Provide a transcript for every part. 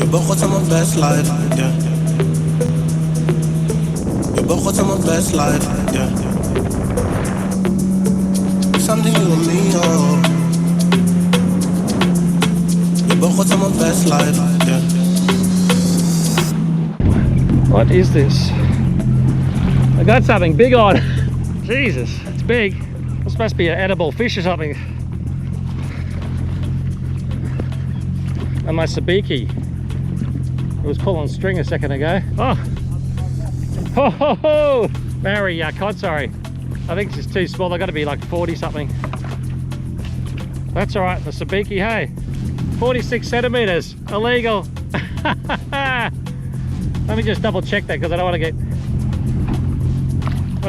Je ben God mijn best life, yeah. Je ben God mijn best life, yeah. Something you and me, oh. Je ben God mijn best life, yeah. What is this? I got something big on. Jesus, it's big. It's supposed to be an edible fish or something. And my sabiki. It was pulling string a second ago. Oh, ho ho ho! Maori cod, sorry. I think it's too small. They've got to be like 40 something. That's all right. The sabiki, hey, 46 centimeters, illegal. Let me just double check that because I don't want to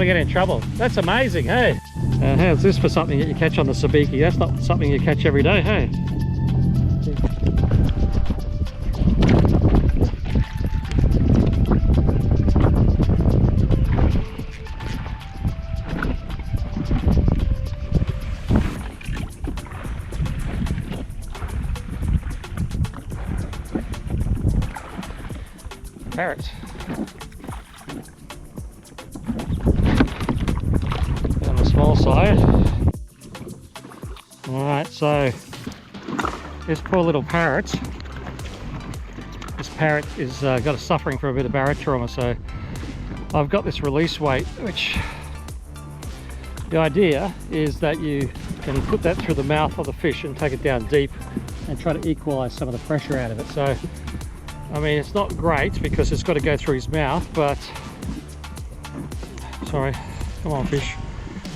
get in trouble. That's amazing, hey. How's this for something that you catch on the sabiki? That's not something you catch every day, hey. Parrots. On the small side. Alright, so this poor little parrot. This parrot is got a suffering from a bit of barotrauma, so I've got this release weight, which the idea is that you can put that through the mouth of the fish and take it down deep and try to equalize some of the pressure out of it. So I mean, it's not great because it's got to go through his mouth, but sorry, come on fish.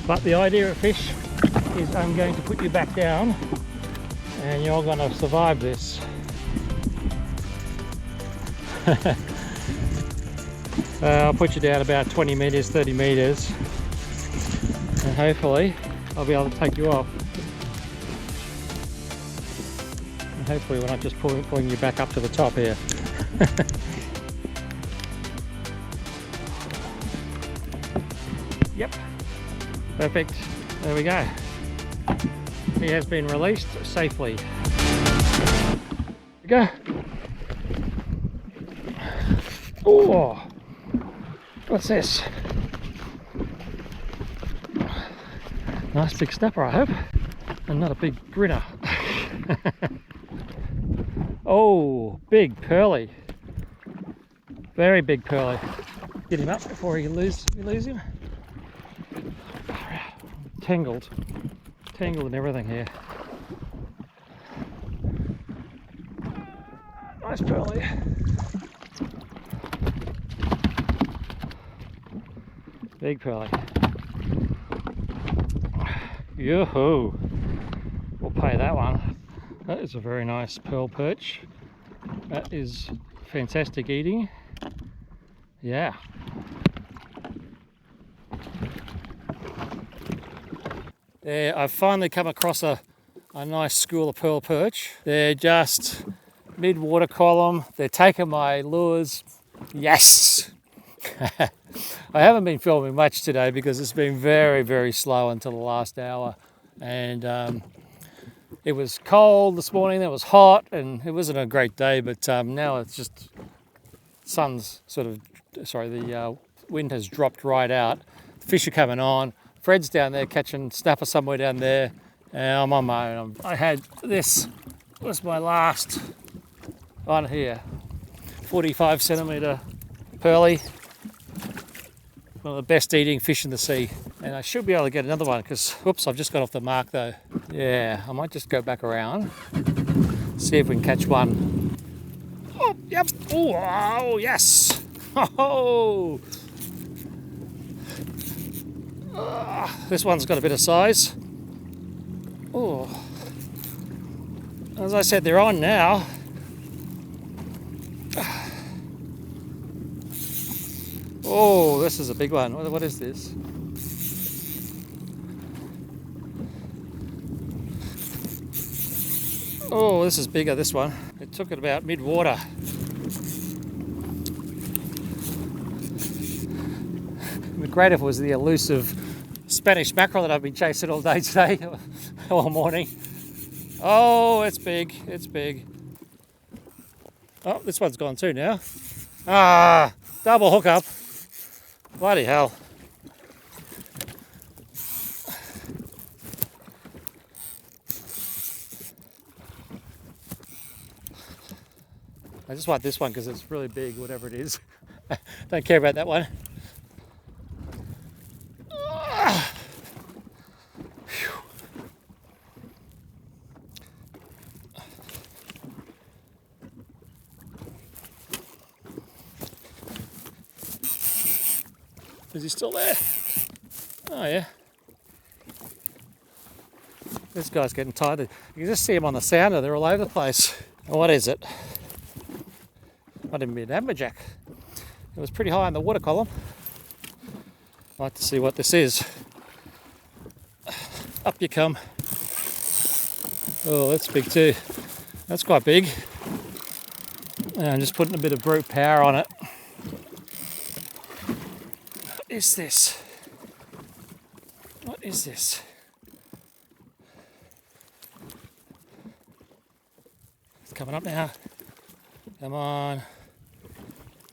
But the idea of fish is I'm going to put you back down and you're going to survive this. I'll put you down about 20 meters, 30 meters, and hopefully I'll be able to take you off. And hopefully we're not just pulling you back up to the top here. Yep, perfect. There we go. He has been released safely. There we go. Oh, what's this? Nice big snapper, I hope, and not a big grinner. Oh, big pearly. Very big pearly. Get him up before you lose him. Tangled and everything here. Nice pearly. Big pearly. Yoo-hoo. We'll pay that one. That is a very nice pearl perch. That is fantastic eating. Yeah. There, I've finally come across a nice school of pearl perch. They're just mid-water column. They're taking my lures. Yes! I haven't been filming much today because it's been very, very slow until the last hour. And it was cold this morning, it was hot, and it wasn't a great day, but now it's just, the wind has dropped right out. Fish are coming on. Fred's down there catching snapper somewhere down there, and I'm on my own. I had this was my last one here, 45 centimetre pearly. One of the best eating fish in the sea, and I should be able to get another one because, whoops, I've just got off the mark though. Yeah, I might just go back around, see if we can catch one. Oh, yep. Oh, yes. Oh. This one's got a bit of size. Oh. As I said, they're on now. Oh, this is a big one. What is this? Oh, this is bigger, this one. It took it about mid-water. It'd be great if it was the elusive Spanish mackerel that I've been chasing all day today, all morning. Oh, it's big, it's big. Oh, this one's gone too now. Ah, double hookup. Bloody hell. I just want this one because it's really big, whatever it is. Don't care about that one. Is he still there? Oh yeah. This guy's getting tired. You can just see him on the sounder, they're all over the place. What is it? Might even be an amberjack. It was pretty high in the water column. I'd like to see what this is. Up you come. Oh, that's big too. That's quite big. And I'm just putting a bit of brute power on it. What is this? What is this? It's coming up now. Come on.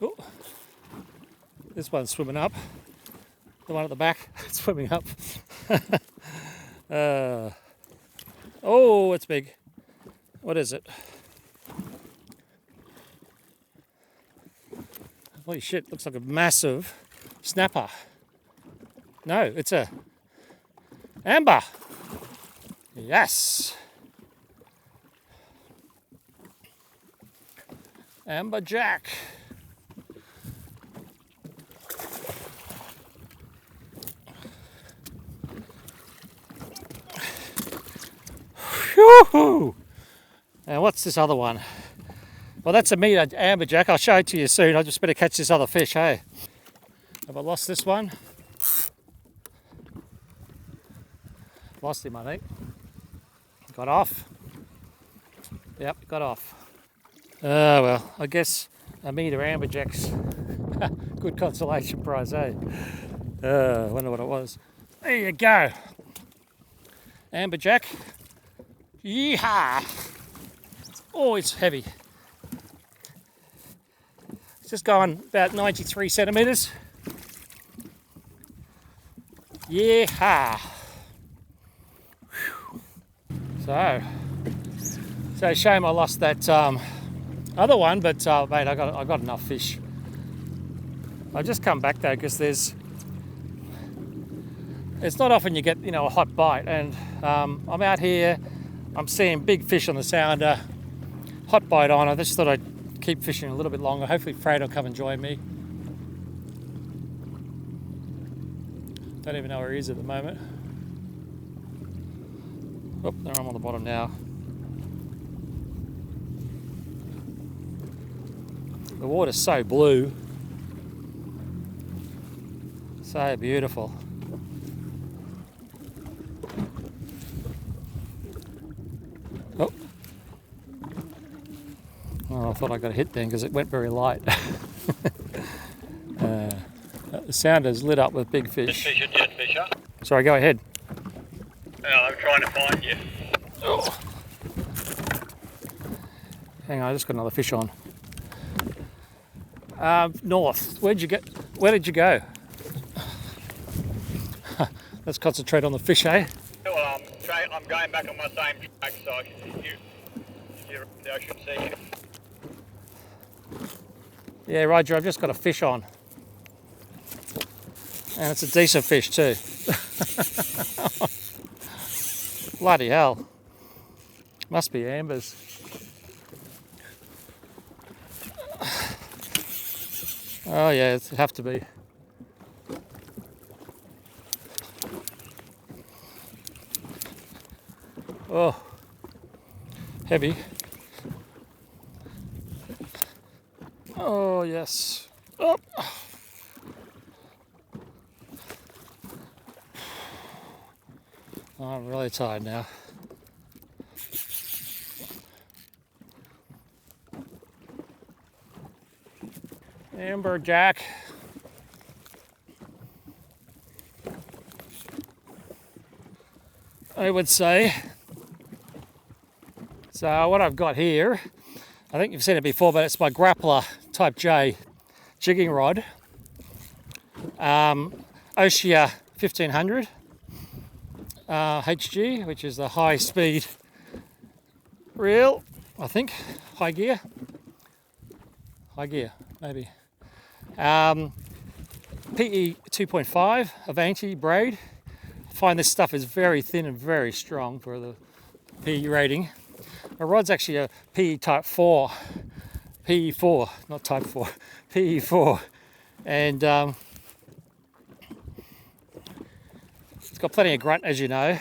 Oh, this one's swimming up. The one at the back, swimming up. Oh, it's big. What is it? Holy shit, looks like a massive snapper. No, it's a amber. Yes. Amberjack. Whew. And what's this other one? Well, that's a meter amberjack. I'll show it to you soon. I just better catch this other fish, hey? Have I lost this one? Lost him, I think. Got off. Yep, got off. Well, I guess a meter amberjack's good consolation prize, eh? I wonder what it was. There you go. Amberjack. Yeehaw! Oh, it's heavy. It's just going about 93 centimetres. Yeehaw! So shame I lost that other one, but mate, I got enough fish. I just come back though because it's not often you get a hot bite, and I'm out here. I'm seeing big fish on the sounder, hot bite on. I just thought I'd keep fishing a little bit longer. Hopefully Fred will come and join me. Don't even know where he is at the moment. Oh, there I'm on the bottom now. The water's so blue. So beautiful. Oh, I thought I got a hit then because it went very light. The sounder's lit up with big fish. Jet fisher. Sorry, go ahead. I'm trying to find you. Oh. Hang on, I just got another fish on. North. Where did you go? Let's concentrate on the fish, eh? Well, I'm going back on my same track, so I should see you. Yeah, Roger, I've just got a fish on. And it's a decent fish too. Bloody hell. Must be ambers. Oh yeah, it have to be. Oh, heavy. Oh yes. Oh. I'm really tired now. Amberjack. I would say. So what I've got here, I think you've seen it before, but it's my Grappler Type J jigging rod. Oshia 1500 HG, which is the high speed reel, I think. High gear, maybe. PE 2.5 Avanti braid. I find this stuff is very thin and very strong for the PE rating. My rod's actually a PE Type 4, PE4, not Type 4, PE4, and it's got plenty of grunt, as you know.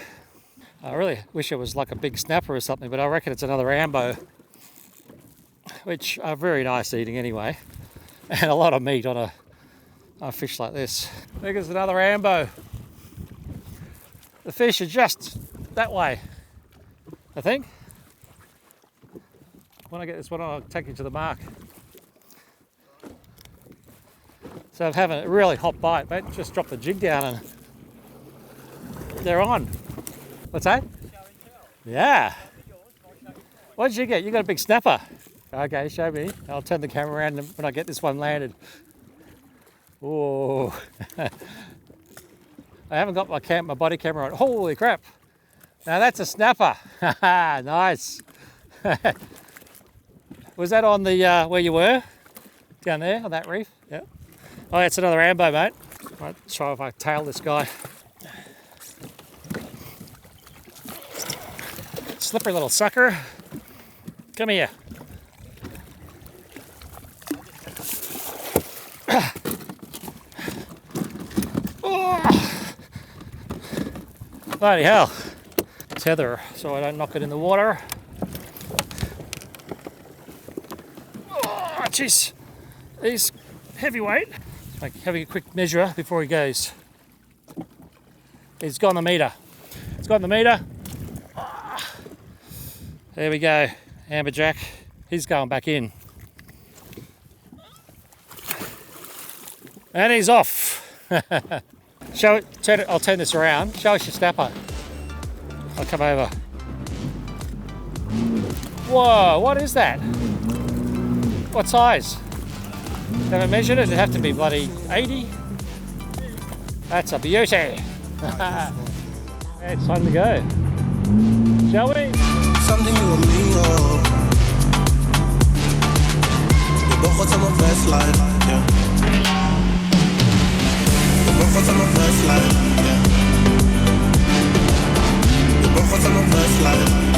I really wish it was like a big snapper or something, but I reckon it's another ambo, which are very nice eating anyway, and a lot of meat on a fish like this. I think it's another ambo. The fish are just that way, I think. When I get this one on, I'll take you to the mark. So I'm having a really hot bite, mate. Just drop the jig down and they're on. What's that? Yeah. What did you get? You got a big snapper. Okay, show me. I'll turn the camera around when I get this one landed. Oh. I haven't got my body camera on. Holy crap. Now that's a snapper. Nice. Was that on the where you were? Down there on that reef? Yeah. Oh, that's another ambo, mate. Right, try if I tail this guy. Slippery little sucker. Come here. Oh. Bloody hell. Tether so I don't knock it in the water. Oh, jeez. He's heavyweight. Having a quick measure before he goes. He's gone the meter. It's gone the meter. There we go, amberjack. He's going back in. And he's off. Show it, turn it, I'll turn this around. Show us your snapper. I'll come over. Whoa, what is that? What size? Haven't measured it, it'd have to be bloody 80. That's a beauty. It's time to go. Shall we? Something you and me, oh. We both got my best life, yeah. We both got my best life, yeah. We both got my best life.